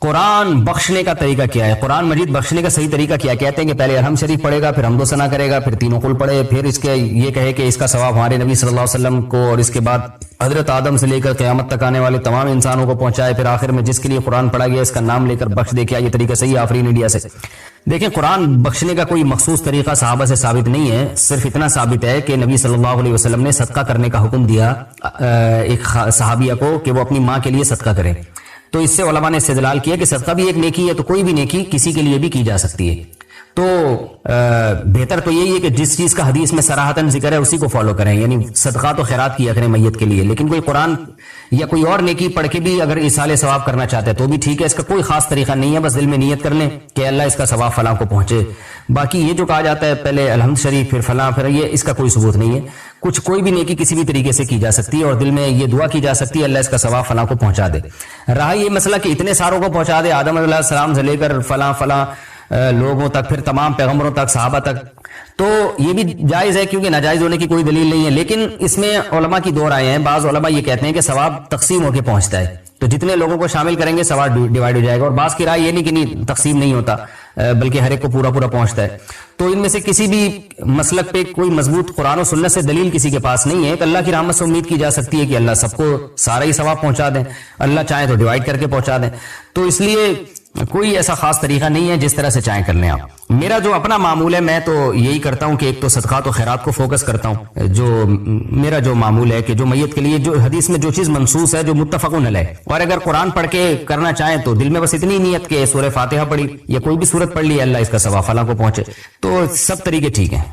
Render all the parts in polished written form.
قرآن بخشنے کا طریقہ کیا ہے؟ قرآن مجید بخشنے کا صحیح طریقہ کیا ہے؟ کہتے ہیں کہ پہلے الحمد شریف پڑھے گا، پھر حمد و ثنا کرے گا، پھر تینوں قل پڑھے، پھر اس کے یہ کہے کہ اس کا ثواب ہمارے نبی صلی اللہ علیہ وسلم کو اور اس کے بعد حضرت آدم سے لے کر قیامت تک آنے والے تمام انسانوں کو پہنچائے، پھر آخر میں جس کے لیے قرآن پڑھا گیا اس کا نام لے کر بخش دے. کیا یہ طریقہ صحیح ہے آفرین انڈیا سے؟ دیکھیں، قرآن بخشنے کا کوئی مخصوص طریقہ صحابہ سے ثابت نہیں ہے، صرف اتنا ثابت ہے کہ نبی صلی اللہ علیہ وسلم نے صدقہ کرنے کا حکم دیا ایک صحابیہ کو کہ وہ اپنی ماں کے لیے صدقہ کرے. تو اس سے علماء نے استدلال کیا کہ صدقہ بھی ایک نیکی ہے، تو کوئی بھی نیکی کسی کے لیے بھی کی جا سکتی ہے. تو بہتر تو یہی ہے کہ جس چیز کا حدیث میں صراحتاً ذکر ہے اسی کو فالو کریں، یعنی صدقات و خیرات کیا کریں میت کے لیے. لیکن کوئی قرآن یا کوئی اور نیکی پڑھ کے بھی اگر ایصال ثواب کرنا چاہتے ہیں تو بھی ٹھیک ہے، اس کا کوئی خاص طریقہ نہیں ہے، بس دل میں نیت کر لیں کہ اللہ اس کا ثواب فلاں کو پہنچے. باقی یہ جو کہا جاتا ہے پہلے الحمد شریف پھر فلاں پھر یہ، اس کا کوئی ثبوت نہیں ہے. کوئی بھی نیکی کسی بھی طریقے سے کی جا سکتی ہے اور دل میں یہ دعا کی جا سکتی ہے اللہ اس کا ثواب فلاں کو پہنچا دے. رہا یہ مسئلہ کہ اتنے ساروں کو پہنچا دے، آدم علیہ السلام سے لے کر فلاں لوگوں تک، پھر تمام پیغمبروں تک، صحابہ تک، تو یہ بھی جائز ہے کیونکہ ناجائز ہونے کی کوئی دلیل نہیں ہے. لیکن اس میں علماء کی دو رائے ہیں. بعض علماء یہ کہتے ہیں کہ ثواب تقسیم ہو کے پہنچتا ہے، تو جتنے لوگوں کو شامل کریں گے ثواب ڈیوائیڈ ہو جائے گا. اور بعض کی رائے یہ نہیں کہ نہیں تقسیم نہیں ہوتا بلکہ ہر ایک کو پورا پہنچتا ہے. تو ان میں سے کسی بھی مسلک پہ کوئی مضبوط قرآن و سنت سے دلیل کسی کے پاس نہیں ہے. کہ اللہ کی رحمت سے امید کی جا سکتی ہے کہ اللہ سب کو سارا ہی ثواب پہنچا دیں، اللہ چاہے تو ڈیوائیڈ کر کے پہنچا دیں. تو اس لیے کوئی ایسا خاص طریقہ نہیں ہے، جس طرح سے چاہیں کر لیں آپ. میرا جو اپنا معمول ہے میں تو یہی کرتا ہوں کہ ایک تو صدقات و خیرات کو فوکس کرتا ہوں. میرا جو معمول ہے کہ جو میت کے لیے جو حدیث میں جو چیز منصوص ہے، جو متفقن علیہ، اور اگر قرآن پڑھ کے کرنا چاہیں تو دل میں بس اتنی نیت کہ سورہ فاتحہ پڑھی یا کوئی بھی سورت پڑھ لی، اللہ اس کا ثواب فلاں کو پہنچے، تو سب طریقے ٹھیک ہیں.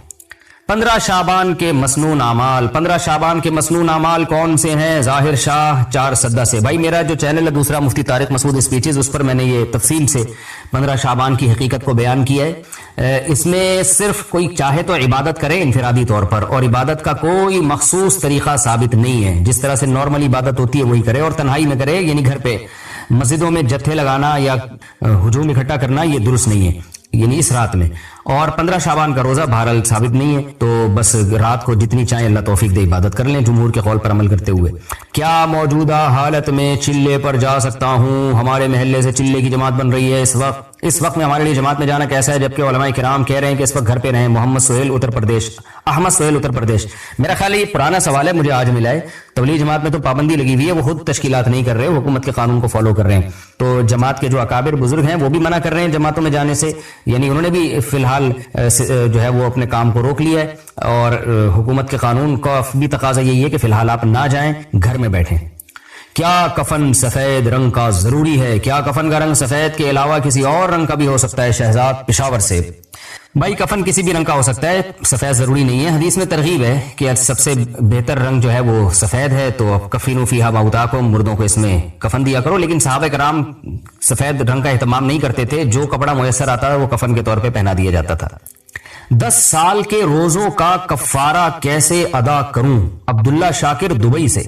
15 شعبان کے مسنون اعمال. 15 شعبان کے مسنون اعمال کون سے ہیں؟ ظاہر شاہ 4 سدہ سے. بھائی میرا جو چینل ہے دوسرا مفتی طارق مسعود اسپیچز، اس پر میں نے یہ تفصیل سے 15 شعبان کی حقیقت کو بیان کیا ہے. اس میں صرف کوئی چاہے تو عبادت کرے انفرادی طور پر، اور عبادت کا کوئی مخصوص طریقہ ثابت نہیں ہے. جس طرح سے نارمل عبادت ہوتی ہے وہی کرے، اور تنہائی میں کرے، یعنی گھر پہ. مسجدوں میں جتھے لگانا یا ہجوم اکٹھا کرنا یہ درست نہیں ہے، یعنی اس رات میں. اور 15 شعبان کا روزہ بہرحال ثابت نہیں ہے، تو بس رات کو جتنی چاہیں اللہ توفیق دے عبادت کر لیں جمہور کے قول پر عمل کرتے ہوئے. کیا موجودہ حالت میں چلے پر جا سکتا ہوں؟ ہمارے محلے سے چلے کی جماعت بن رہی ہے اس وقت میں ہمارے لیے جماعت میں جانا کیسا ہے؟ جبکہ علماء کرام کہہ رہے ہیں کہ اس وقت گھر پہ رہیں. محمد سہیل اتر پردیش. احمد سہیل اتر پردیش. میرا خیال ہے یہ پرانا سوال ہے، مجھے آج ملا ہے. تبلیغ جماعت میں تو پابندی لگی ہوئی ہے، وہ خود تشکیلات نہیں کر رہے، حکومت کے قانون کو فالو کر رہے ہیں. تو جماعت کے جو اکابر بزرگ ہیں وہ بھی منع کر رہے ہیں جماعتوں میں جانے سے، یعنی انہوں نے بھی فی الحال جو ہے وہ اپنے کام کو روک لیا ہے. اور حکومت کے قانون کا بھی تقاضا یہی ہے کہ فی الحال آپ نہ جائیں، گھر میں بیٹھیں. کیا کفن سفید رنگ کا ضروری ہے؟ کیا کفن کا رنگ سفید کے علاوہ کسی اور رنگ کا بھی ہو سکتا ہے؟ شہزاد پشاور سے. بھائی کفن کسی بھی رنگ کا ہو سکتا ہے، سفید ضروری نہیں ہے. حدیث میں ترغیب ہے کہ سب سے بہتر رنگ جو ہے وہ سفید ہے، تو کفینوا فیہا موتاکم، مردوں کو اس میں کفن دیا کرو. لیکن صحابہ کرام سفید رنگ کا اہتمام نہیں کرتے تھے، جو کپڑا میسر آتا تھا وہ کفن کے طور پہ پہنا دیا جاتا تھا. 10 سال کے روزوں کا کفارہ کیسے ادا کروں؟ عبداللہ شاکر دبئی سے.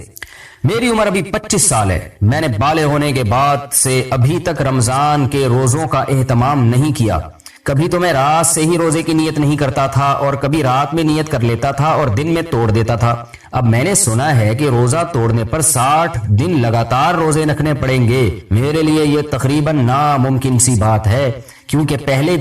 میری عمر ابھی 25 سال ہے. میں نے بالغ ہونے کے بعد سے ابھی تک رمضان کے روزوں کا اہتمام نہیں کیا. کبھی تو میں رات سے ہی روزے کی نیت نہیں کرتا تھا، اور کبھی رات میں نیت کر لیتا تھا اور دن میں توڑ دیتا تھا. اب میں نے سنا ہے کہ روزہ توڑنے پر 60 دن لگاتار روزے رکھنے پڑیں گے. میرے لیے یہ تقریباً ناممکن سی بات ہے، کیونکہ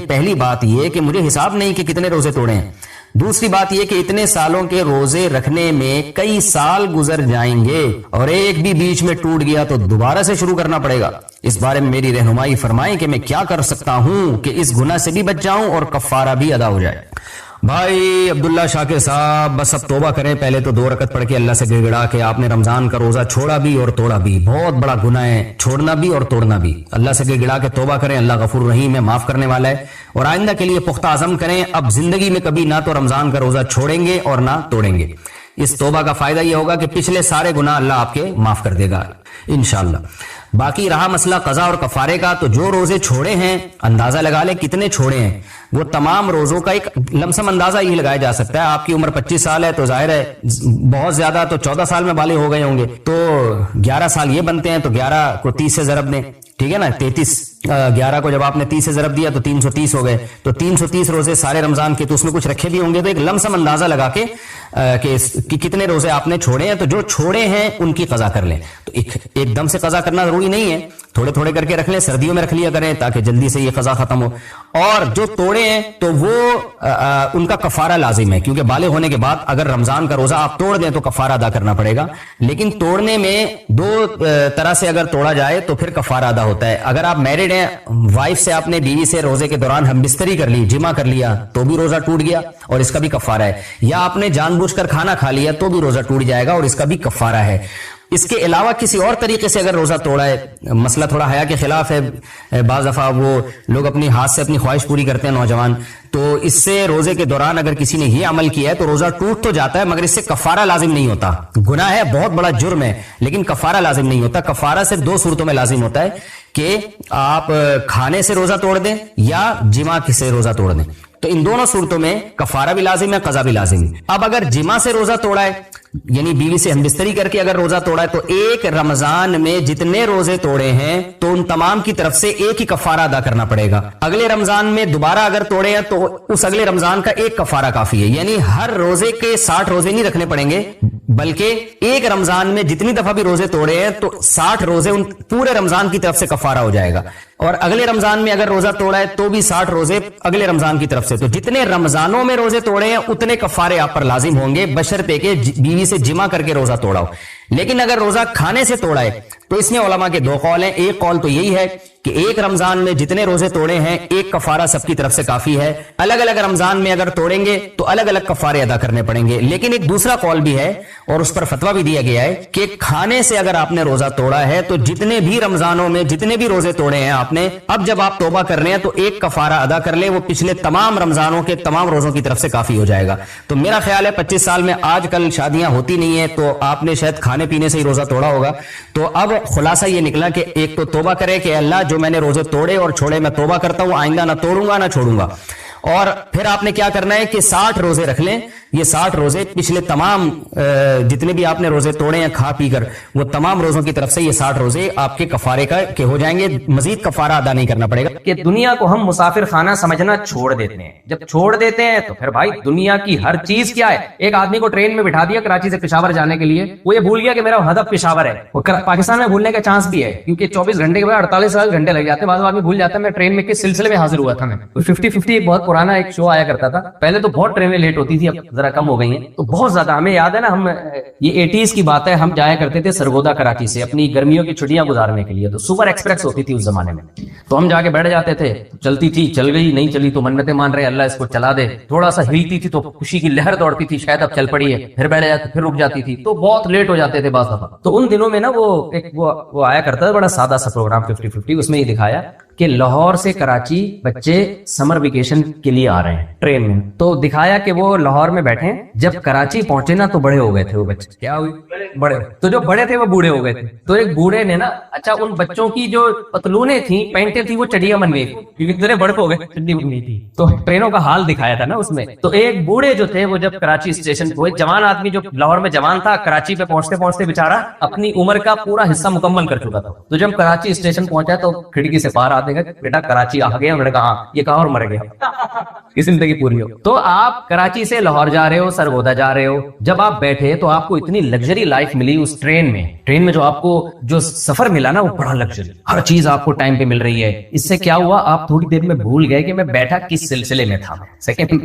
پہلی بات یہ کہ مجھے حساب نہیں کہ کتنے روزے توڑے ہیں. دوسری بات یہ کہ اتنے سالوں کے روزے رکھنے میں کئی سال گزر جائیں گے، اور ایک بھی بیچ میں ٹوٹ گیا تو دوبارہ سے شروع کرنا پڑے گا. اس بارے میں میری رہنمائی فرمائیں کہ میں کیا کر سکتا ہوں کہ اس گناہ سے بھی بچ جاؤں اور کفارہ بھی ادا ہو جائے. بھائی عبداللہ شاکر صاحب، بس اب توبہ کریں. پہلے تو 2 رکعت پڑھ کے اللہ سے گڑ گڑا کہ آپ نے رمضان کا روزہ چھوڑا بھی اور توڑا بھی. بہت بڑا گناہ ہے چھوڑنا بھی اور توڑنا بھی. اللہ سے گڑ گڑا کے توبہ کریں، اللہ غفور رحیم ہے، معاف کرنے والا ہے. اور آئندہ کے لیے پختہ عزم کریں، اب زندگی میں کبھی نہ تو رمضان کا روزہ چھوڑیں گے اور نہ توڑیں گے. اس توبہ کا فائدہ یہ ہوگا کہ پچھلے سارے گناہ اللہ آپ کے معاف کر دے گا انشاءاللہ. باقی رہا مسئلہ قضا اور کفارے کا، تو جو روزے چھوڑے ہیں اندازہ لگا لیں کتنے چھوڑے ہیں. وہ تمام روزوں کا ایک لمسم اندازہ یہ لگایا جا سکتا ہے. آپ کی عمر 25 سال ہے تو ظاہر ہے بہت زیادہ تو 14 سال میں بالغ ہو گئے ہوں گے، تو 11 سال یہ بنتے ہیں، تو 11 کو 30 سے ضرب دیں، ٹھیک ہے نا. 11 کو جب آپ نے 30 سے ضرب دیا تو 330 ہو گئے. تو 330 روزے سارے رمضان کے، تو اس میں کچھ رکھے بھی ہوں گے. تو ایک لمسم اندازہ لگا کے کہ کتنے روزے آپ نے چھوڑے ہیں، تو جو چھوڑے ہیں ان کی قضا کر لیں. تو ایک دم سے قضا کرنا ضروری نہیں ہے، تھوڑے تھوڑے کر کے رکھ لیں، سردیوں میں رکھ لیا کریں تاکہ جلدی سے یہ قضا ختم ہو. اور جو توڑے ہیں تو وہ ان کا کفارہ لازم ہے، کیونکہ بالغ ہونے کے بعد اگر رمضان کا روزہ آپ توڑ دیں تو کفارہ ادا کرنا پڑے گا. لیکن توڑنے میں دو طرح سے اگر توڑا جائے تو پھر کفارہ ادا ہوتا ہے. اگر آپ میرڈ ہیں، وائف سے آپ نے بیوی سے روزے کے دوران ہم بستری کر لی، جمع کر لیا، تو بھی روزہ ٹوٹ گیا اور اس کا بھی کفارہ ہے. یا آپ نے جان بوجھ کر کھانا کھا لیا تو بھی روزہ ٹوٹ جائے گا اور اس کا بھی کفارہ ہے. اس کے علاوہ کسی اور طریقے سے اگر روزہ توڑا ہے، مسئلہ تھوڑا حیا کے خلاف ہے، بعض دفعہ وہ لوگ اپنی ہاتھ سے اپنی خواہش پوری کرتے ہیں نوجوان، تو اس سے روزے کے دوران اگر کسی نے یہ عمل کیا ہے تو روزہ ٹوٹ تو جاتا ہے مگر اس سے کفارہ لازم نہیں ہوتا. گناہ ہے، بہت بڑا جرم ہے، لیکن کفارہ لازم نہیں ہوتا. کفارہ صرف دو صورتوں میں لازم ہوتا ہے کہ آپ کھانے سے روزہ توڑ دیں یا جمع سے روزہ توڑ دیں. تو ان دونوں صورتوں میں کفارہ بھی لازم ہے، قضا بھی لازم ہے. اب اگر جمع سے روزہ توڑا ہے، یعنی بیوی سے ہمبستری کر کے اگر روزہ توڑا ہے، تو ایک رمضان میں جتنے روزے توڑے ہیں تو ان تمام کی طرف سے ایک ہی کفارہ ادا کرنا پڑے گا. اگلے رمضان میں دوبارہ اگر توڑے ہیں تو اس اگلے رمضان کا ایک کفارہ کافی ہے. یعنی ہر روزے کے 60 روزے نہیں رکھنے پڑیں گے، بلکہ ایک رمضان میں جتنی دفعہ بھی روزے توڑے ہیں تو 60 روزے ان پورے رمضان کی طرف سے کفارہ ہو جائے گا. اور اگلے رمضان میں اگر روزہ توڑا ہے تو بھی 60 روزے اگلے رمضان کی طرف سے. تو جتنے رمضانوں میں روزے توڑے ہیں اتنے کفارے آپ پر لازم ہوں گے، بشرطے کہ بیوی سے جمع کر کے روزہ توڑا ہو. لیکن اگر روزہ کھانے سے توڑا ہے تو اس میں علماء کے دو قول ہیں. ایک قول تو یہی ہے کہ ایک رمضان میں جتنے روزے توڑے ہیں ایک کفارہ سب کی طرف سے کافی ہے. الگ الگ رمضان میں اگر توڑیں گے تو الگ الگ کفارے ادا کرنے پڑیں گے. لیکن ایک دوسرا قول بھی ہے اور اس پر فتویٰ بھی دیا گیا ہے کہ کھانے سے اگر آپ نے روزہ توڑا ہے تو جتنے بھی رمضانوں میں جتنے بھی روزے توڑے ہیں آپ نے، اب جب آپ توبہ کر رہے ہیں تو ایک کفارہ ادا کر لیں، وہ پچھلے تمام رمضانوں کے تمام روزوں کی طرف سے کافی ہو جائے گا. تو میرا خیال ہے 25 سال میں آج کل شادیاں ہوتی نہیں ہیں تو آپ نے شاید کھانے پینے سے ہی روزہ توڑا ہوگا. تو اب خلاصہ یہ نکلا کہ ایک تو توبہ کرے کہ اللہ جو میں نے روزے توڑے اور چھوڑے میں توبہ کرتا ہوں، آئندہ نہ توڑوں گا نہ چھوڑوں گا. اور پھر آپ نے کیا کرنا ہے کہ 60 روزے رکھ لیں. یہ 60 روزے پچھلے تمام جتنے بھی آپ نے روزے توڑے ہیں کھا پی کر، وہ تمام روزوں کی طرف سے یہ 60 روزے آپ کے کفارے کا کے ہو جائیں گے. مزید کفارہ ادا نہیں کرنا پڑے گا. کہ دنیا کو ہم مسافر خانہ سمجھنا چھوڑ دیتے ہیں. جب چھوڑ دیتے ہیں تو پھر بھائی دنیا کی ہر چیز کیا ہے. ایک آدمی کو ٹرین میں بٹھا دیا کراچی سے پشاور جانے کے لیے، وہ یہ بھول گیا کہ میرا ہدف پشاور ہے. پاکستان میں بھولنے کا چانس بھی ہے کیونکہ 24 گھنٹے کے بعد 48 گھنٹے لگ جاتے ہیں. بعض آدمی بھول جاتا ہے میں ٹرین میں کس سلسلے میں حاضر ہوا تھا. میں 50-50 ایک بہت پرانا ایک شو آیا کرتا تھا. پہلے تو بہت ٹرینیں لیٹ ہوتی تھی، اب ذرا کم ہو گئی ہیں. تو بہت زیادہ ہمیں یاد ہے نا، ہم یہ 80s کی بات ہے، ہم جایا کرتے تھے سرگودا کراچی سے اپنی گرمیوں کی چھٹیاں گزارنے کے لیے. تو سپر ایکسپریس ہوتی تھی اس زمانے میں، تو ہم جا کے بیٹھ جاتے تھے. چلتی تھی، چل گئی، نہیں چلی تو منتیں مان رہے اللہ اس کو چلا دے. تھوڑا سا ہلتی تھی تو خوشی کی لہر دوڑتی تھی، شاید اب چل پڑی ہے. پھر بیٹھ جاتے، پھر رک جاتی تھی. تو بہت لیٹ ہو جاتے تھے بعض دفعہ. تو ان دنوں میں نا وہ آیا کرتا تھا بڑا سادہ سا پروگرام 50-50. اس میں یہ دکھایا کہ لاہور سے کراچی بچے سمر ویکیشن کے لیے آ رہے ہیں ٹرین میں. تو دکھایا کہ وہ لاہور میں بیٹھے، جب کراچی پہنچے نا تو بڑے ہو گئے تھے وہ بچے. کیا ہوئی؟ بڑے. تو جو بڑے تھے وہ بوڑھے ہو گئے تھے. تو ایک بوڑھے نے نا، اچھا ان بچوں کی جو پتلونیں تھیں، پینٹیں تھیں، وہ چڑیا بن گئی کیونکہ اتنے بڑے ہو گئے، چڈی بن گئی تھی. تو ٹرینوں کا حال دکھایا تھا نا اس میں. تو ایک بوڑھے جو تھے وہ جب کراچی اسٹیشن پہ، جوان آدمی جو لاہور میں جوان تھا، کراچی پہ پہنچتے پہنچتے بےچارا اپنی عمر کا پورا حصہ مکمل کر چکا تھا. تو جب کراچی اسٹیشن پہنچا تو کھڑکی سے باہر آتے گئے، بیٹا کراچی آ گیا. انہوں نے کہا یہ کہاں اور مر گیا کی زندگی پوری ہو. تو آپ کراچی سے لاہور جا رہے ہو، سرگودا جا رہے ہو، جب آپ بیٹھے تو آپ کو اتنی لگژری لائف ملی اس ٹرین میں جو آپ کو جو سفر ملا نا وہ بڑا لگژری، ہر چیز آپ کو ٹائم پہ مل رہی ہے. اس سے کیا ہوا، آپ تھوڑی دیر میں بھول گئے کہ میں بیٹھا کس سلسلے میں تھا،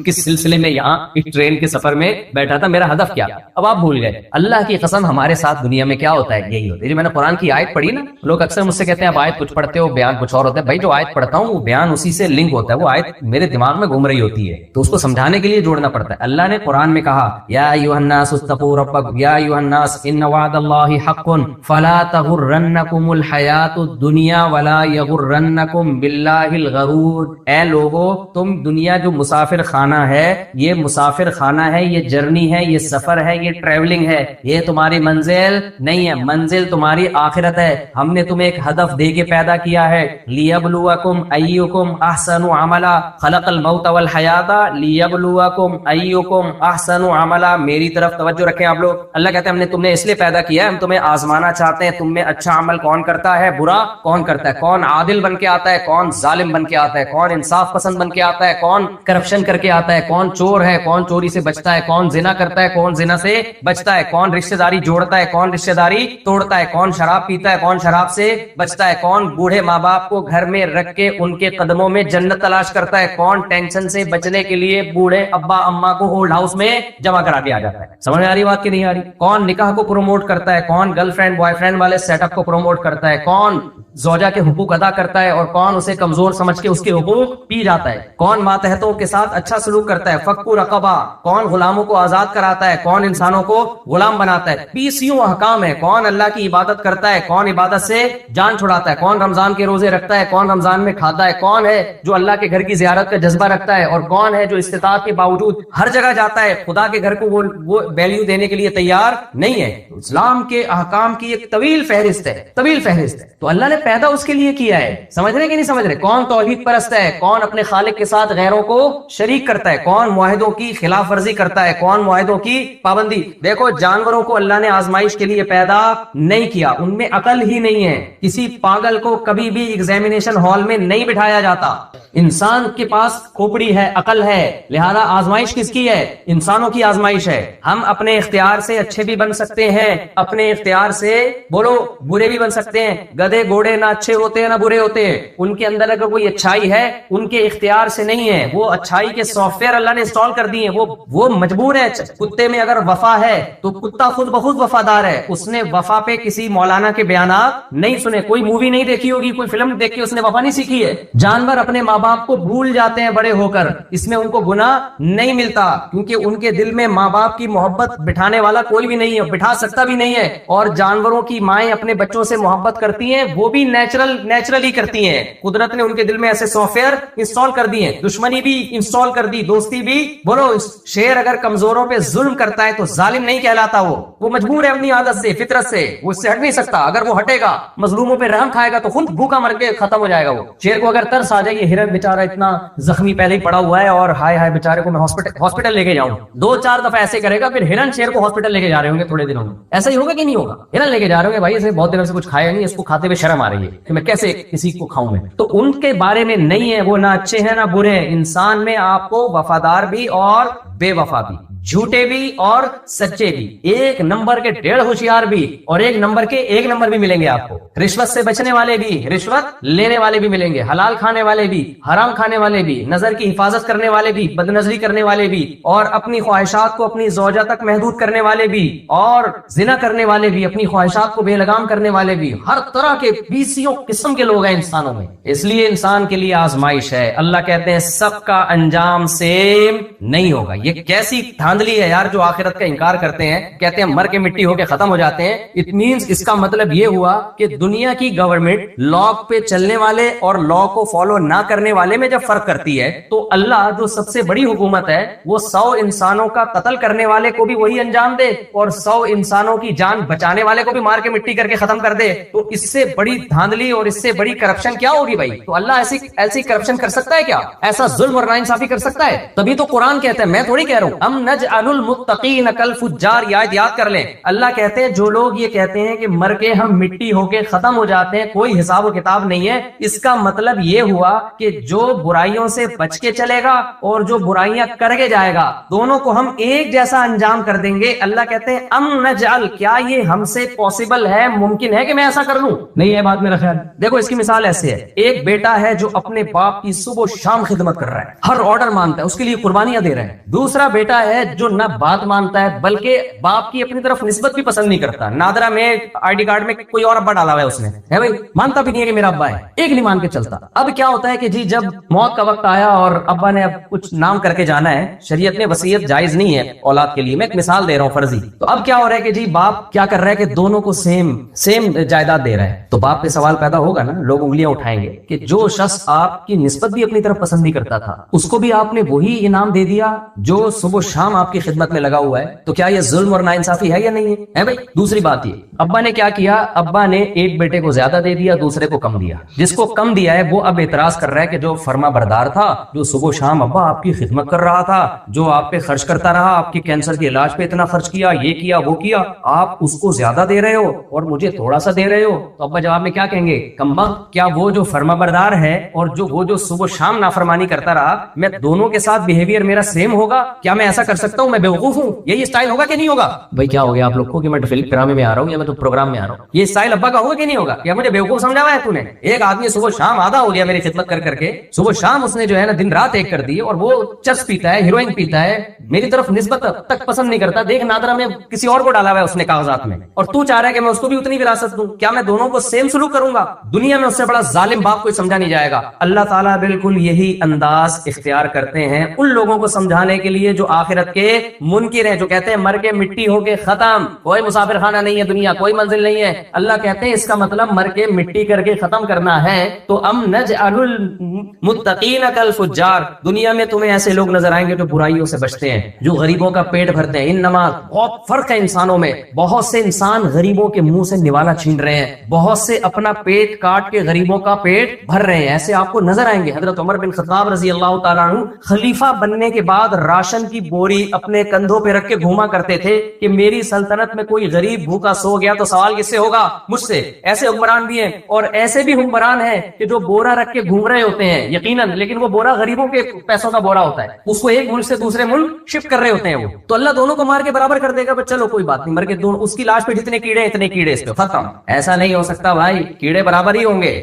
کس سلسلے میں یہاں اس ٹرین کے سفر میں بیٹھا تھا، میرا ہدف کیا. اب آپ بھول گئے. اللہ کی قسم ہمارے ساتھ دنیا میں کیا ہوتا ہے، یہی ہوتا ہے. جو میں نے قرآن کی آیت پڑھی نا، لوگ اکثر مجھ سے کہتے ہیں آپ آیت کچھ پڑھتے ہو بیان کچھ اور ہوتا ہے. بھائی جو آیت پڑھتا ہوں وہ بیان اسی سے لنک ہوتا ہے. وہ آیت میرے دماغ میں گھوم رہی ہوتی ہے تو اس کو سمجھانے کے لیے جوڑنا پڑتا ہے. اللہ نے قرآن میں کہا یا ایھا الناس اتقوا ربکم یا ایھا الناس ان وعد اللہ حق فلا تغرنکم الحیات الدنیا ولا یغرنکم باللہ الغرور. اے لوگو، تم دنیا جو مسافر خانہ ہے، یہ مسافر خانہ ہے، یہ جرنی ہے، یہ سفر ہے، یہ ٹریولنگ ہے، یہ تمہاری منزل نہیں ہے. منزل تمہاری آخرت ہے. ہم نے تمہیں ایک ہدف دے کے پیدا کیا ہے، لیب لیبلوکم ایکم احسن عملا، خلق الموت والحیات لیبلوکم ایکم احسن عملا. میری طرف توجہ رکھیں آپ لوگ. اللہ کہتے ہیں ہم نے تمہیں اس لیے پیدا کیا ہے، ہم تمہیں آزمانا چاہتے ہیں تم میں اچھا عمل کون کرتا ہے، برا کون کرتا ہے، کون عادل بن کے آتا ہے، کون ظالم بن کے آتا ہے، کون انصاف پسند بن کے آتا ہے، کون کرپشن کر کے آتا ہے، کون چور ہے، کون چوری سے بچتا ہے، کون زنا کرتا ہے، کون زنا سے بچتا ہے، کون رشتہ داری جوڑتا ہے، کون رشتہ داری توڑتا ہے، کون شراب پیتا ہے، کون شراب سے بچتا ہے، کون بوڑھے ماں باپ کو گھر میں رکھ کے ان کے قدموں میں جنت تلاش کرتا ہے، کون ٹینشن سے بچنے کے لیے بوڑھے ابا اما کو اولڈ ہاؤس میں جمع کرا کے آ جاتا ہے. سمجھ میں آ رہی بات کہ نہیں آ رہی؟ کون نکاح کو پروموٹ کرتا ہے، کون گرل فرینڈ بوائے فرینڈ والے سیٹ اپ کو پروموٹ کرتا ہے، کون زوجہ کے حقوق ادا کرتا ہے اور کون اسے کمزور سمجھ کے اس کے حقوق پی جاتا ہے، کون ماتحتوں کے ساتھ اچھا سلوک کرتا ہے، فکو رقبہ، کون غلاموں کو آزاد کراتا ہے، کون انسانوں کو غلام بناتا ہے. 20 احکام ہے. کون اللہ کی عبادت کرتا ہے، کون عبادت سے جان چھڑاتا ہے، کون رمضان کے روزے رکھتا ہے، کون رمضان میں کھاتا ہے، کون ہے جو اللہ کے گھر کی زیارت کا جذبہ رکھتا ہے، اور کون ہے جو استطاعت کے باوجود ہر جگہ جاتا ہے، خدا کے گھر کو وہ ویلیو دینے کے لیے تیار نہیں ہے. اسلام کے احکام کی ایک طویل فہرست ہے، طویل فہرست ہے. تو اللہ نے پیدا اس کے لیے کیا ہے. سمجھ رہے کہ نہیں سمجھ رہے؟ کون توحید پرست ہے، کون اپنے خالق کے ساتھ غیروں کو شریک کرتا ہے، کون معاہدوں کی خلاف ورزی کرتا ہے، کون معاہدوں کی پابندی. دیکھو جانوروں کو اللہ نے آزمائش کے لیے پیدا نہیں کیا، ان میں عقل ہی نہیں ہے. کسی پاگل کو کبھی بھی ایگزامینیشن ہال میں نہیں بٹھایا جاتا. انسان کے پاس کھوپڑی ہے، عقل ہے، لہذا آزمائش کس کی ہے؟ انسانوں کی آزمائش ہے. ہم اپنے اختیار سے اچھے بھی بن سکتے ہیں، اپنے اختیار سے بولو برے بھی بن سکتے ہیں. گدھے گھوڑے نہ اچھے ہوتے ہیں نہ برے ہوتے ہیں. ان کے اندر اگر کوئی اچھائی ہے ان کے اختیار سے نہیں ہے، وہ اچھائی کے سافٹ ویئر اللہ نے انسٹال کر دیے، وہ مجبور ہے. کتے میں اگر وفا ہے تو کتا خود بخود وفادار ہے. اس نے وفا پہ کسی مولانا کے بیانات نہیں سنے، کوئی مووی نہیں دیکھی ہوگی، کوئی فلم دیکھ کے اس نے وفا نہیں سیکھی ہے. جانور اپنے ماں باپ کو بھول جاتے ہیں بڑے ہو کر، اس میں ان کو گناہ نہیں ملتا، کیونکہ ان کے دل میں ماں باپ کی محبت بٹھانے والا کوئی بھی نہیں ہے، بٹھا سکتا بھی نہیں ہے. اور جانوروں کی مائیں اپنے بچوں سے محبت کرتی ہیں، وہ بھی نیچرلی کرتی ہیں. قدرت نے ان کے دل میں ایسے سافٹ ویئر انسٹال کر دی ہیں. دشمنی بھی انسٹال کر دی، دوستی بھی. بولو شیر اگر کمزوروں پہ ظلم کرتا ہے تو ظالم نہیں کہلاتا. وہ مجبور ہے اپنی عادت سے، فطرت سے، وہ اس سے ہٹ نہیں سکتا. اگر وہ ہٹے گا، مظلوموں پہ رحم کھائے گا تو خود بھوکا مر کے ختم ہو جائے گا. وہ شیر کو اگر ترس آ جائے، یہ ہرن بیچارہ اتنا زخمی پہلے ہی پڑا ہوا ہے اور ہائے ہائے بیچارے کو میں ہاسپٹل لے کے جاؤں، 2-4 دفعہ ایسے کرے گا، پھر ہرن شیر کو ہاسپٹل لے کے جا رہے ہوں گے تھوڑے دنوں میں. ایسا ہی ہوگا کہ نہیں ہوگا؟ ہرن لے کے جا رہے ہوں گے، بھائی اسے بہت دنوں سے کچھ کھایا نہیں، اس کو کھاتے ہوئے شرم آ رہی ہے کہ میں کیسے کسی کو کھاؤں میں. تو ان کے بارے میں نہیں ہے، وہ نہ اچھے ہیں نہ برے ہیں. انسان میں آپ کو وفادار بھی اور بے وفا بھی، جھوٹے بھی اور سچے بھی، 1 نمبر کے 1.5 ہوشیار بھی اور 1 نمبر کے 1 نمبر بھی ملیں گے آپ کو. رشوت سے بچنے والے بھی، رشوت لینے والے بھی ملیں گے، حلال کھانے والے بھی، حرام کھانے والے بھی، نظر کی حفاظت کرنے والے بھی، بد نظری کرنے والے بھی، اور اپنی خواہشات کو اپنی زوجہ تک محدود کرنے والے بھی، اور زنا کرنے والے بھی، اپنی خواہشات کو بے لگام کرنے والے بھی. ہر طرح کے 20 قسم کے لوگ ہیں انسانوں میں. اس لیے انسان کے لیے آزمائش ہے. اللہ کہتے ہیں سب کا انجام سیم نہیں ہوگا. یہ کیسی دھاندلی ہے یار جو آخرت کا انکار کرتے ہیں، کہتے ہیں مر کے مٹی ہو کے ختم ہو جاتے ہیں. اٹ مینز اس کا مطلب یہ ہوا کہ دنیا کی گورنمنٹ لا پہ چلنے والے اور لا کو فالو نہ کرنے والے میں جب فرق کرتی ہے تو اللہ جو سب سے بڑی حکومت ہے وہ 100 انسانوں کا قتل کرنے والے کو بھی وہی انجام دے اور 100 انسانوں کی جان بچانے والے کو بھی مار کے مٹی کر کے ختم کر دے. تو اس سے بڑی دھاندلی اور اس سے بڑی کرپشن کیا ہوگی بھائی؟ تو اللہ ایسی کرپشن کر سکتا ہے کیا؟ ایسا ظلم اور ناانصافی کر سکتا ہے؟ تبھی تو قرآن کہتا ہے، میں تھوڑی کہہ رہا ہوں، ام نجعل المتقین کالفجار. یاد کر لیں، اللہ کہتے ہیں جو لوگ یہ کہتے ہیں کہ مر کے ہم مٹی ہو کے ختم ہو جاتے ہیں، کوئی حساب و کتاب نہیں ہے، اس کا مطلب یہ ہوا کہ جو برائیوں سے بچ کے چلے گا اور جو برائیاں کر کے جائے گا، دونوں کو ہم ایک جیسا انجام کر دیں گے. اللہ کہتے ہیں ام نجعل، کیا یہ ہم سے پاسبل ہے، ممکن ہے کہ میں ایسا کر لوں؟ نہیں ہے بات میرا خیال. دیکھو اس کی مثال ایسے ہے، ایک بیٹا ہے جو اپنے باپ کی صبح و شام خدمت کر رہا ہے، ہر آرڈر مانتا ہے، اس کے لیے قربانیاں دے رہا ہے. دوسرا بیٹا ہے جو نہ بات مانتا ہے بلکہ باپ کی اپنی طرف نسبت بھی پسند نہیں کرتا. نادرا میں آئی ڈی کارڈ میں کوئی اور ابا ڈالا ہوا ہے اس نے، ہے بھائی، مانتا بھی نہیں ہے کہ میرا ابا ہے، ایک نہیں مان کے چلتا. اب کیا ہوتا ہے کہ جی جب موت کا وقت آیا اور ابا نے اب کچھ نام کر کے جانا ہے، شریعت میں وصیت جائز نہیں ہے اولاد کے لیے، میں ایک مثال دے رہا ہوں فرضی. تو اب کیا ہو رہا ہے کہ جی باپ کیا کر رہا ہے کہ دونوں کو سیم جائیداد دے رہا ہے. تو باپ پہ سوال پیدا ہوگا نا، لوگ انگلیاں اٹھائیں گے کہ جو شخص آپ کی نسبت بھی اپنی طرف پسند نہیں کرتا تھا اس کو بھی آپ نے وہی انعام دے دیا جو صبح شام آپ کی خدمت میں لگا ہوا ہے تو کیا یہ ظلم اور ناانصافی ہے یا نہیں ہے بھائی؟ دوسری بات یہ، ابا نے کیا کیا، ابا نے ایک بیٹے کو زیادہ دے دیا، دوسرے کو کم دیا. جس کو کم دیا ہے وہ اب اعتراض کر رہا ہے کہ جو فرما بردار تھا، جو صبح شام ابا آپ کی خدمت کر رہا تھا، جو آپ پہ خرچ کرتا رہا، آپ کے کینسر کے علاج پہ اتنا خرچ کیا، یہ کیا وہ کیا، آپ اس کو زیادہ دے رہے ہو اور مجھے تھوڑا سا دے رہے ہو. تو ابا جواب میں کیا کہیں گے، کمبخت، کیا وہ جو فرما بردار ہے اور وہ جو صبح شام نافرمانی کرتا رہا، میں دونوں کے ساتھ بیہیویئر میرا سیم ہوگا؟ کیا میں ایسا کر سکتا ہوں؟ میں بیوقوف ہوں؟ یہی اسٹائل ہوگا کہ نہیں ہوگا؟ بھائی کیا ہو گیا آپ لوگ کو کہ میں فلم ڈرامے میں آ رہا ہوں یا میں تو پروگرام میں آ رہا ہوں؟ یہ اسٹائل ابا کا ہوگا کہ نہیں ہوگا؟ یا مجھے بیوقوف سمجھا ہوا ہے تو نے؟ ایک آدمی صبح شام آدھا ہو گیا میری خدمت کر کر کے، صبح شام اس نے جو ہے نا دن رات ایک کر دی، اور وہ چرس پیتا ہے، ہیروئن پیتا ہے، میری طرف نسبت تک پسند نہیں کرتا. دیکھ نادرا میں کسی اور کو ڈالا ہوا ہے اس نے کاغذات میں، اور تو چاہ رہا ہے کہ میں اس کو بھی اتنی وراثت دوں. کیا میں دونوں کو سیم سلوک کروں گا؟ دنیا میں اس سے بڑا ظالم باپ کوئی سمجھا نہیں جائے گا. اللہ تعالیٰ بالکل یہی انداز اختیار کرتے ہیں ان لوگوں کو سمجھانے کے لیے جو آخرت کے منکر ہیں، جو کہتے ہیں مر کے مٹی ہو کے ختم، کوئی مسافر خانہ نہیں ہے دنیا، کوئی منزل نہیں ہے. اللہ کہتے ہیں اس کا مطلب مر کے مٹی کر کے ختم کرنا ہے تو ام نجعل المتقین کالفجار، دنیا میں تمہیں ایسے لوگ نظر آئیں گے جو برائیوں سے بچتے ہیں، جو غریبوں کا پیٹ بھرتے ہیں. انما، بہت فرق ہے انسانوں میں، بہت سے انسان غریبوں کے منہ سے نوالا چھین رہے ہیں، بہت سے اپنا پیٹ کاٹ کے غریبوں کا پیٹ بھر رہے ہیں، ایسے آپ کو نظر آئیں گے. حضرت عمر بن خطاب رضی اللہ تعالیٰ عنہ خلیفہ بننے کے بعد راشن کی بوری اپنے کندھوں پہ رکھ کے گھوما کرتے تھے کہ میری سلطنت میں کوئی غریب بھوکا سو گیا تو سوال کس سے ہوگا؟ مجھ سے. ایسے حکمران بھی ہیں، اور ایسے بھی حکمران ہیں کہ جو بورا رکھ کے گھوم رہے ہوتے ہیں یقیناً، لیکن وہ بورا غریبوں کے پیسوں کا بورا ہوتا ہے، اس کو ایک ملک سے دوسرے ملک شفٹ کر رہے ہوتے ہیں وہ. تو اللہ دونوں کو مار کے برابر کر دے گا، بس چلو کوئی بات نہیں، مر کے دونوں، اس کی لاش پہ جتنے کیڑے اتنے کیڑے اس پہ، ختم. ایسا نہیں ہو سکتا بھائی، کیڑے برابر ہی ہوں گے.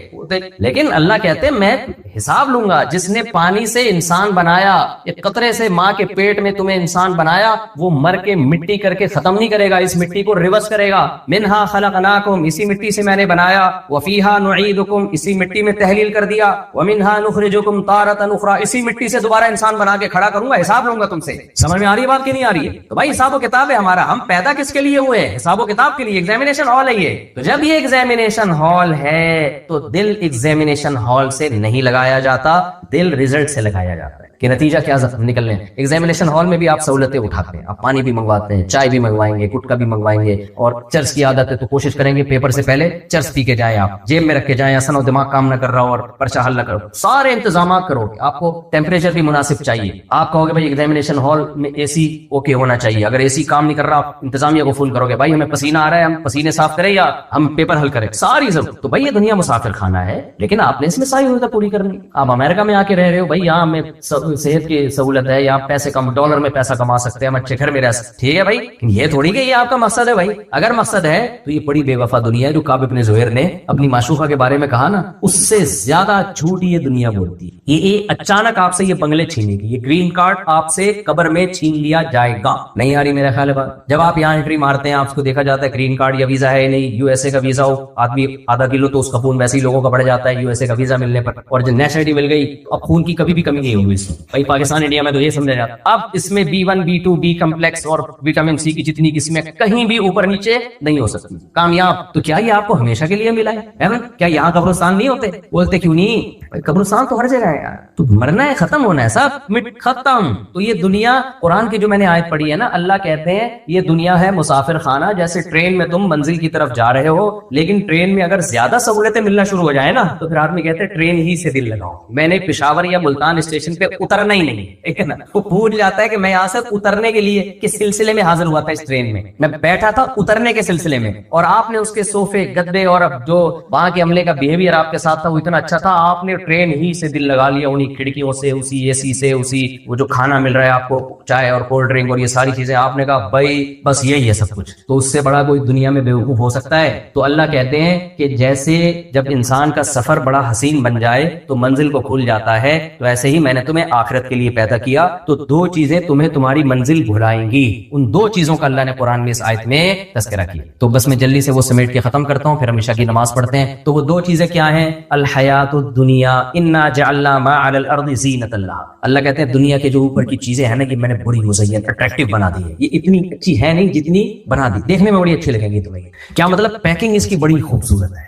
لیکن اللہ کہتے ہیں میں حساب لوں گا. جس نے پانی سے انسان بنایا، ایک قطرے سے ماں کے پیٹ میں تمہیں انسان بنایا، وہ مر کے مٹی کر کے ختم نہیں کرے گا، اس مٹی کو ریورس کرے گا. منہا خلقناکم، اسی مٹی سے میں نے بنایا، وفیہا نعیدکم، اسی مٹی میں تحلیل کر دیا، ومنہا نخرجکم تارۃ اخری، اسی مٹی سے دوبارہ انسان بنا کے کھڑا کروں گا. حساب لوں گا تم سے. سمجھ میں آ رہی ہے بات کہ نہیں آ رہی ہے؟ تو بھائی حساب و کتاب ہے ہمارا. ہم پیدا کس کے لیے ہوئے؟ حساب و کتاب کے لیے. ایگزامینیشن ہال ہے یہ. تو جب یہ ایگزامینیشن ہال ہے تو دل ایگزامینیشن ہال سے نہیں لگایا جاتا، دل ریزلٹ سے لگایا جاتا ہے کہ نتیجہ کیا نکلنے. ایگزامینیشن ہال میں بھی آپ سہولتیں اٹھاتے ہیں، آپ پانی بھی منگواتے ہیں، چائے بھی منگوائیں گے، گٹکا بھی منگوائیں گے، اور چرس کی عادت ہے تو کوشش کریں گے پیپر سے پہلے چرس پی کے جائیں، آپ جیب میں رکھ کے جائیں، اصل دماغ کام نہ کر رہا ہو اور پرچہ حل نہ کرو. سارے انتظامات کرو. آپ کو ٹیمپریچر بھی مناسب چاہیے. آپ کہو گے بھائی ایگزامینیشن ہال میں اے سی اوکے ہونا چاہیے. اگر اے سی کام نہیں کر رہا، آپ انتظامیہ کو فون کرو گے بھائی ہمیں پسینہ آ رہا ہے، ہم پسینے صاف کریں یا ہم پیپر حل کریں. ساری ضرورت. تو بھائی یہ دنیا مسافر خانہ ہے، لیکن آپ نے اس میں ساری ضرورتیں پوری کرنی. آپ امریکہ میں آ کے رہ رہے ہو، بھائی یہاں ہمیں صحت کی سہولت ہے، یا پیسے کم ڈالر میں پیسہ کما سکتے ہیں، ہم اچھے گھر میں رہ سکتے. ٹھیک ہے بھائی، یہ تھوڑی کہ یہ آپ کا مقصد ہے. بھائی اگر مقصد ہے تو یہ بڑی بے وفا دنیا ہے. جو کعب بن زہیر نے اپنی معشوقہ کے بارے میں کہا نا، اس سے زیادہ جھوٹ یہ دنیا بولتی ہے. یہ اچانک آپ سے یہ بنگلے چھینے گی، یہ گرین کارڈ آپ سے قبر میں چھین لیا جائے گا. نہیں آ رہی میرا خیال ہے بات؟ جب آپ یہاں انٹری مارتے ہیں، آپ کو دیکھا جاتا ہے گرین کارڈ یا ویزا ہے نہیں. یو ایس اے کا ویزا ہو، آدمی آدھا کلو تو اس کا خون ویسے ہی لوگوں کا بڑھ جاتا ہے یو ایس اے کا ویزا ملنے پر. اور جو نیشنلٹی مل گئی، اب خون کی کبھی بھی کمی نہیں ہوگی اس میں. بھائی پاکستان انڈیا میں تو یہ سمجھا جاتا. اب اس میں B1 B2 B کمپلیکس اور وٹامن سی کی جتنی قسمیں کہیں بھی اوپر نیچے نہیں ہو سکتی. کامیاب. تو کیا یہ آپ کو ہمیشہ کے لیے ملا ہے؟ کیا یہاں قبرستان نہیں ہوتے؟ بولتے کیوں نہیں؟ قبرستان تو ہر جگہ ہے یار. تو مرنا ہے، ختم ہونا ہے، سب ختم. تو یہ دنیا، قرآن کی جو میں نے آیت پڑھی ہے نا، اللہ کہتے ہیں یہ دنیا ہے مسافر خانہ. جیسے ٹرین میں تم منزل کی طرف جا رہے ہو، لیکن ٹرین میں اگر زیادہ سہولتیں ملنا شروع ہو جائے نا تو پھر آدمی کہتے ہیں ٹرین ہی سے دل لگاؤ. میں نے پشاور یا ملتان اسٹیشن پہ اترنا ہی نہیں، ٹھیک ہے نا. وہ بھول جاتا ہے کہ میں یہاں سے اترنے کے لیے کس سلسلے میں حاضر ہوا تھا. اس ٹرین میں بیٹھا تھا اترنے کے سلسلے میں، اور آپ نے اس کے صوفے، گدے اور جو وہاں کے عملے کا بیہیویئر آپ کے ساتھ تھا وہ اتنا اچھا تھا، آپ نے ٹرین ہی سے دل لگا لیا، انہی کھڑکیوں سے، اسی اے سی سے، اسی وہ جو کھانا مل رہا ہے آپ کو، چائے اور کولڈ ڈرنک اور یہ ساری چیزیں، آپ نے کہا بھائی بس یہی ہے سب کچھ. تو اس سے بڑا کوئی دنیا میں بیوقوف ہو سکتا ہے؟ تو اللہ کہتے ہیں کہ جیسے جب انسان کا سفر بڑا حسین بن جائے تو منزل کو کھل جاتا ہے، تو ایسے ہی میں نے تمہیں آخرت کے لیے پیدا کیا. تو دو چیزیں تمہیں تمہاری منزل بھلائیں گی. ان دو چیزوں کا اللہ نے قرآن میں اس آیت میں تذکرہ کیا. تو بس میں جلدی سے وہ سمیٹ کے ختم کرتا ہوں، پھر ہم عشاء کی نماز پڑھتے ہیں. تو وہ دو چیزیں کیا ہیں؟ الحیات الدنیا انا جعلنا ما علی الارض زینۃ اللہ. اللہ کہتے ہیں دنیا کے جو اوپر کی چیزیں ہیں نا، یہ میں نے بڑی مزین اٹریکٹیو بنا دی ہے. یہ اتنی اچھی ہے نہیں جتنی بنا دی، دیکھنے میں بڑی اچھی لگیں گی تمہیں. کیا مطلب؟ پیکنگ اس کی بڑی خوبصورت ہے.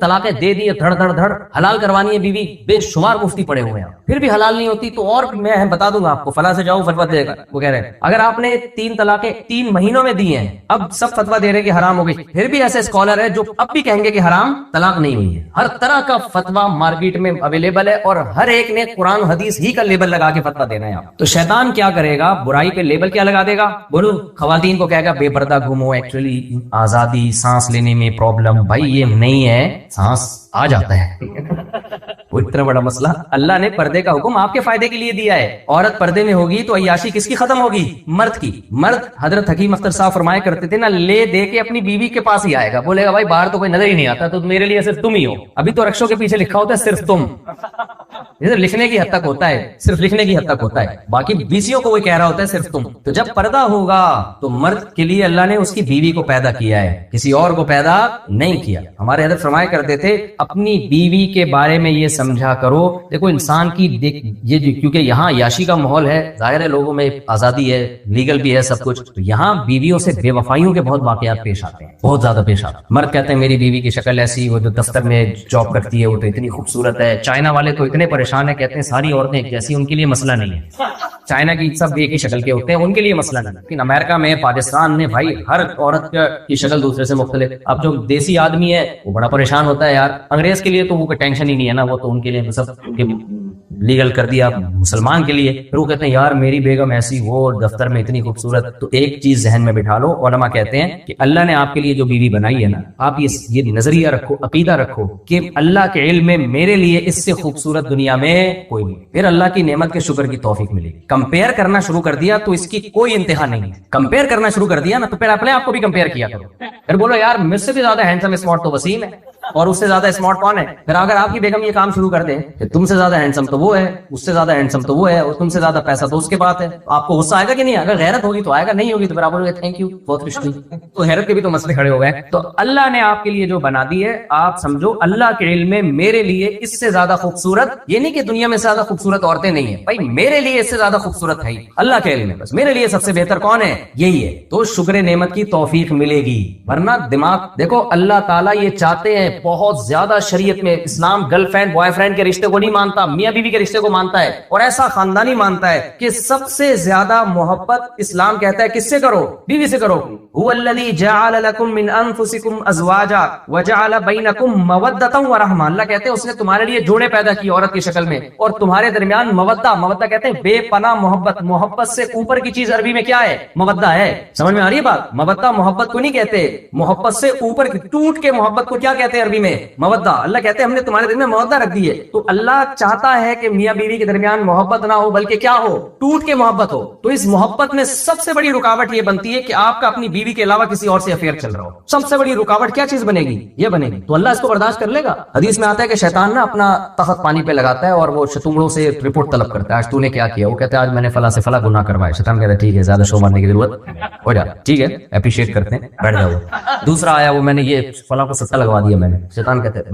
طلاقیں دے دی دھڑ دھڑ دھڑ, حلال کروانی ہے بیوی, بے شمار مفتی پڑے ہوئے ہیں, پھر بھی حلال نہیں ہوتی. تو اور میں بتا دوں گا آپ کو, فلاں سے جاؤ فتویٰ دے گا. وہ کہہ رہے ہیں اگر آپ نے 3 طلاقیں 3 مہینوں میں دی ہیں, اب سب فتویٰ دے رہے کہ حرام ہو گئی, پھر بھی ایسے اسکالر ہے جو اب بھی کہیں گے کہ حرام طلاق نہیں ہوئی ہے. ہر طرح کا فتویٰ مارکیٹ میں اویلیبل ہے, اور ہر ایک نے قرآن حدیث ہی کا لیبل لگا کے فتویٰ دینا ہے. آپ تو شیطان کیا کرے گا, برائی پہ لیبل کیا لگا دے گا, بولو خواتین کو کہے گا بے پردہ گھومو, ایکچولی آزادی سانس لینے میں پرابلم, بھائی یہ نہیں ہے, سانس آ جاتا ہے. وہ اتنا بڑا مسئلہ, اللہ نے پردے کا حکم آپ کے فائدے کے لیے دیا ہے. عورت پردے میں ہوگی تو عیاشی کس کی ختم ہوگی, مرد کی. مرد حضرت حکیم اختر صاحب فرمایا کرتے تھے نا, لے دے کے اپنی بیوی کے پاس ہی آئے گا, بولے گا بھائی باہر تو کوئی نظر ہی نہیں آتا, تو میرے لیے صرف تم ہی ہو. ابھی تو رکشوں کے پیچھے لکھا ہوتا ہے صرف تم, لکھنے کی حد تک ہوتا ہے, صرف لکھنے کی حد تک ہوتا ہے, باقی بیسیوں کو وہ کہہ رہا ہوتا ہے صرف تم. تو جب پردہ ہوگا تو مرد کے لیے اللہ نے اس کی بیوی کو پیدا کیا ہے, کسی اور کو پیدا نہیں کیا. ہمارے حضرت فرمایا کرتے تھے اپنی بیوی کے بارے میں یہ سمجھا کرو, دیکھو انسان کی یہ کیونکہ یہاں عیاشی کا ماحول ہے, ظاہر ہے لوگوں میں آزادی ہے, لیگل بھی ہے سب کچھ, تو یہاں بیویوں سے بے وفائیوں کے بہت واقعات پیش آتے ہیں, بہت زیادہ پیش آتے ہیں. مرد کہتے ہیں میری بیوی کی شکل ایسی, وہ جو دفتر میں جاب کرتی ہے وہ تو اتنی خوبصورت ہے. چائنا والے تو اتنے پریشان ہیں, کہتے ہیں ساری عورتیں ایک جیسی, ان کے لیے مسئلہ نہیں ہے. چائنا کی سب ایک ہی شکل کے ہوتے ہیں, ان کے لیے مسئلہ نہیں. لیکن امریکہ میں, پاکستان میں بھائی ہر عورت کی شکل دوسرے سے مختلف. اب جو دیسی آدمی ہے وہ بڑا پریشان ہوتا ہے یار, انگریز کے لیے تو وہ ٹینشن ہی نہیں ہے نا, وہ تو ان کے لیے سب لیگل کر دیا. مسلمان کے لیے پھر وہ کہتے ہیں یار میری بیگم ایسی, وہ دفتر میں اتنی خوبصورت. تو ایک چیز ذہن میں بٹھا لو, علماء کہتے ہیں کہ اللہ نے آپ کے لیے جو بیوی بنائی ہے نا, آپ یہ نظریہ رکھو, عقیدہ رکھو کہ اللہ کے علم میں میرے لیے اس سے خوبصورت دنیا میں کوئی نہیں. پھر اللہ کی نعمت کے شکر کی توفیق ملے گی. کمپیئر کرنا شروع کر دیا تو اس کی کوئی انتہا نہیں ہے. کمپیئر کرنا شروع کر دیا نا تو پھر اپنے آپ کو بھی کمپیئر کیا کرو. پھر بولو یار مجھ سے بھی زیادہ ہینڈسم اسمارٹ تو وسیم ہے, اور اس سے زیادہ اسمارٹ کون ہے. پھر اگر آپ کی بیگم یہ کام شروع کر دے کہ تم سے زیادہ ہینڈسم تو وہ ہے, اس سے زیادہ ہینڈسم تو وہ ہے, اور تم سے زیادہ پیسہ تو اس کے پاس ہے, آپ کو غصہ آئے گا کہ نہیں؟ اگر غیرت ہوگی تو آئے گا, نہیں ہوگی تو پھر آپ بولو گے تھینک یو, بہت خوش ہوئی. تو حیرت کے بھی تو مسئلے کھڑے ہو گئے. تو اللہ نے آپ کے لیے جو بنا دی ہے, آپ سمجھو اللہ کے علم میں میرے لیے اس سے زیادہ خوبصورت, یہ نہیں کہ دنیا میں زیادہ خوبصورت عورتیں نہیں ہیں, بھائی میرے لیے اس سے زیادہ خوبصورت ہے اللہ کے علم میں, بس میرے لیے سب سے بہتر کون ہے, یہی ہے. تو شکر نعمت کی توفیق ملے گی. ورنہ دماغ دیکھو, اللہ تعالیٰ یہ چاہتے ہیں بہت زیادہ. شریعت میں اسلام گرل فرینڈ بوائے فرینڈ کے رشتے کو نہیں مانتا, میاں بیوی کے رشتے کو مانتا ہے, اور ایسا خاندانی مانتا ہے کہ سب سے زیادہ محبت اسلام کہتا ہے کس سے کرو, بیوی سے کرو. هو الذی جعل لکم من انفسکم ازواجا وجعل بینکم مودۃ ورحمۃ. اللہ کہتے ہیں اس نے تمہارے لیے جوڑے پیدا کی عورت کی شکل میں, اور تمہارے درمیان مودہ, مودہ کہتے ہیں بے پناہ محبت. محبت سے اوپر کی چیز عربی میں کیا ہے, مودہ ہے. سمجھ میں آ رہی ہے بات؟ مودہ محبت کو نہیں کہتے, محبت سے اوپر کی ٹوٹ کے محبت کو کیا کہتے ہیں عربی میں, مودہ. اللہ کہتے ہیں ہم نے تمہارے دل میں مودہ رکھ دی ہے. تو اللہ چاہتا ہے کہ میاں بیوی کے درمیان محبت نہ ہو, بلکہ کیا ہو, ٹوٹ کے محبت ہو. تو اس محبت میں سب سے بڑی رکاوٹ یہ بنتی ہے کہ آپ کا اپنی بیوی کے علاوہ کسی اور سے افیئر چل رہا ہو. سب سے بڑی رکاوٹ کیا چیز بنے گی, یہ بنے گی. تو اللہ اس کو برداشت کر لے گا. حدیث میں آتا ہے کہ شیطان نا اپنا تخت پانی پہ لگاتا ہے اور وہ شتونگڑوں سے رپورٹ طلب کرتا ہے, آج تو نے کیا کیا. وہ کہتا ہے آج میں نے فلاں سے فلاں گناہ کروائے. شیطان کہتا ہے ٹھیک ہے, زیادہ شو مارنے کی ضرورت ہو جا, ٹھیک ہے اپریشیٹ کرتے ہیں, بیٹھ جاؤ. دوسرا آیا, وہ میں نے یہ فلاں کو سٹا لگوا دیا میں نے. شیطان کہتا ہے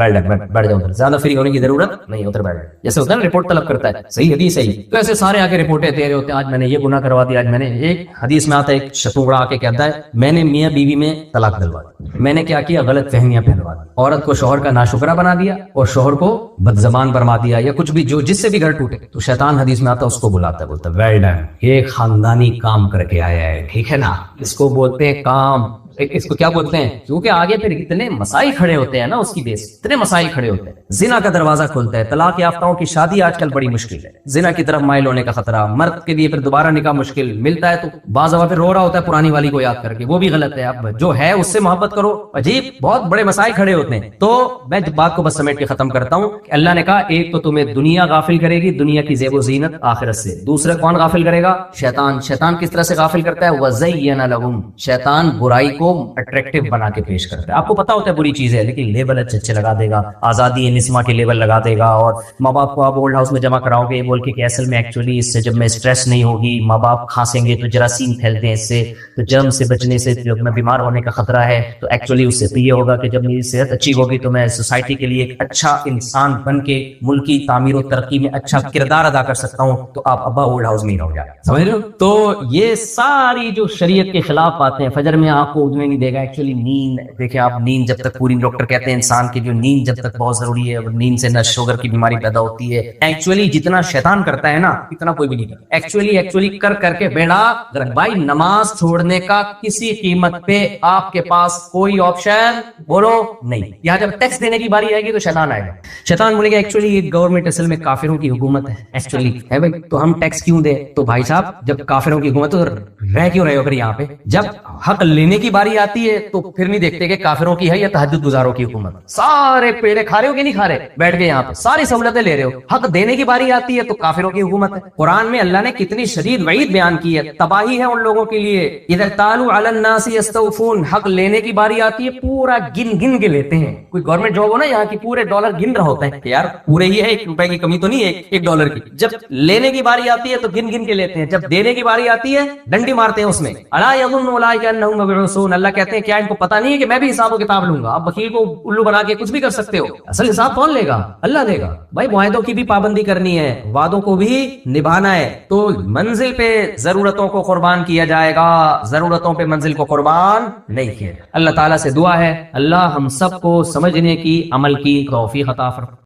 بیٹھ جاؤ, زیادہ فری ہونے کی ضرورت نہیں, ادھر بیٹھ. جیسے ہوتا ہے نا رپورٹ طلب کرتا ہے, صحیح حدیث ہے. تو ایسے سارے آ کے رپورٹیں دے رہے ہوتے ہیں, آج میں نے یہ گناہ کروا دیا, آج میں نے. ایک حدیث میں آتا ہے ایک شتونگڑا آ کے کہتا ہے میں نے میاں بیوی میں طلاق دلوا دی, میں نے کیا کیا, غلط فہمیاں پھیلوا دی, عورت کو شوہر کا ناشکرا بنا دیا اور شوہر کو بد زبان فرما دیا, یا کچھ بھی جو جس سے بھی گھر ٹوٹے. تو شیطان حدیث میں آتا ہے اس کو بلاتا ہے, بولتا ہے ویل ڈن, یہ خاندانی کام کر کے آیا ہے, ٹھیک ہے نا. اس کو بولتے ہیں کام, اس کو کیا بولتے ہیں, کیونکہ آگے پھر اتنے مسائل کھڑے ہوتے ہیں نا, اس کی بیس اتنے مسائل کھڑے ہوتے ہیں. زنا کا دروازہ کھلتا ہے, طلاق یافتاؤں کی شادی آج کل بڑی مشکل ہے, زنا کی طرف مائل ہونے کا خطرہ, مرد کے لیے پھر دوبارہ نکاح مشکل ملتا ہے, تو بعض دفعہ پھر رو رہا ہوتا ہے پرانی والی کو یاد کر کے, وہ بھی غلط ہے. اب جو ہے اس سے محبت کرو, عجیب بہت بڑے مسائل کھڑے ہوتے ہیں. تو میں بات کو بس سمیٹ کے ختم کرتا ہوں کہ اللہ نے کہا ایک تو تمہیں دنیا غافل کرے گی, دنیا کی زیب و زینت آخرت سے. دوسرا کون غافل کرے گا, شیطان. شیطان کس طرح سے غافل کرتا ہے, وَزَيَّنَ لَهُمْ, شیطان برائی کو اٹریکٹیو بنا کے پیش کرتا ہے. آپ کو پتا ہوتا ہے بری چیز ہے, لیکن لیبل اچھے اچھے لگا دے گا, آزادی نسواں کے لیبل لگا دے گا, اور ماں باپ کو آپ اولڈ ہاؤس میں جمع کراؤ گے یہ بول کے کہ اصل میں ایکچولی اس سے جب میں اسٹریس نہیں ہوگی, ماں باپ کھانسیں گے تو جراثیم پھیلتے ہیں اس سے, تو جرم سے بچنے سے جب میں بیمار ہونے کا خطرہ ہے, تو ایکچولی اس سے تو یہ ہوگا کہ جب میری صحت اچھی ہوگی تو میں سوسائٹی کے لیے ایک اچھا انسان بن کے ملک کی تعمیر و ترقی میں اچھا کردار ادا کر سکتا ہوں. تو آپ ابا اولڈ ہاؤس میں ہی رہو جائے, سمجھ رہے ہو. تو یہ ساری جو شریعت کے خلاف باتیں, فجر میں آپ کو وہ تمہیں نہیں دے گا. ایکچولی نیند, دیکھیں آپ, نیند جب تک پوری, ڈاکٹر کہتے ہیں انسان کی جو نیند جب تک بہت ضروری ہے, نیند سے نہ شوگر کی بیماری پیدا ہوتی ہے. ایکچولی جتنا شیطان کرتا ہے نا اتنا کوئی بھی نہیں کرتا. ایکچولی کر کر کے بیڑا گرک. بھائی نماز چھوڑنے کا کسی قیمت پہ آپ کے پاس کوئی آپشن بولو نہیں. یہاں جب ٹیکس دینے کی باری آئے گی تو شیطان آئے گا. شیطان بولے گا ایکچولی یہ گورنمنٹ اصل میں کافروں کی حکومت ہے, ایکچولی ہے بھائی, تو ہم ٹیکس کیوں دیں؟ تو بھائی صاحب جب کافروں کی حکومت تو رہ کیوں رہے ہو پھر یہاں پہ؟ جب حق لینے کی باری آتی ہے تو پھر نہیں دیکھتے کہ کافروں کی ہے یا تہجد گزاروں کی حکومت. سارے پیڑے کھا رہے ہو کہ نہیں کھا رہے, بیٹھ کے یہاں پہ ساری سہولتیں لے رہے ہو. حق دینے کی باری آتی ہے تو کافروں کی حکومت ہے. قرآن میں اللہ نے کتنی شدید وعید بیان کی ہے, تباہی ہے ان لوگوں کے لیے. اذا تالوا علی الناس یستوفون, حق لینے کی باری آتی ہے پورا گن گن کے لیتے ہیں. کوئی گورنمنٹ جاب ہو نا یہاں کی, پورے ڈالر گن رہا ہوتا ہے کہ یار پورے ہی ہے, 1 روپے کی کمی تو نہیں ہے, 1 ڈالر کی. جب لینے کی باری آتی ہے تو گن گن کے لیتے ہیں, جب دینے کی باری آتی ہے ڈنڈی مارتے ہیں اس میں. الا یظن اولئک انهم مبعوثون, اللہ کہتے ہیں کیا ان کو پتہ نہیں ہے کہ میں بھی حساب و کتاب لوں گا؟ آپ وکیل کو الو بنا کے کچھ بھی کر سکتے ہو, اصل حساب کون لے گا؟ اللہ دے گا. بھائی معاہدوں کی بھی پابندی کرنی ہے, وعدوں کو بھی نبھانا ہے. تو منزل پہ ضرورتوں کو قربان کیا جائے گا, ضرورتوں پہ منزل کو قربان نہیں کیا. اللہ تعالیٰ سے دعا ہے اللہ ہم سب کو سمجھنے کی, عمل کی توفیق عطا فرمائے.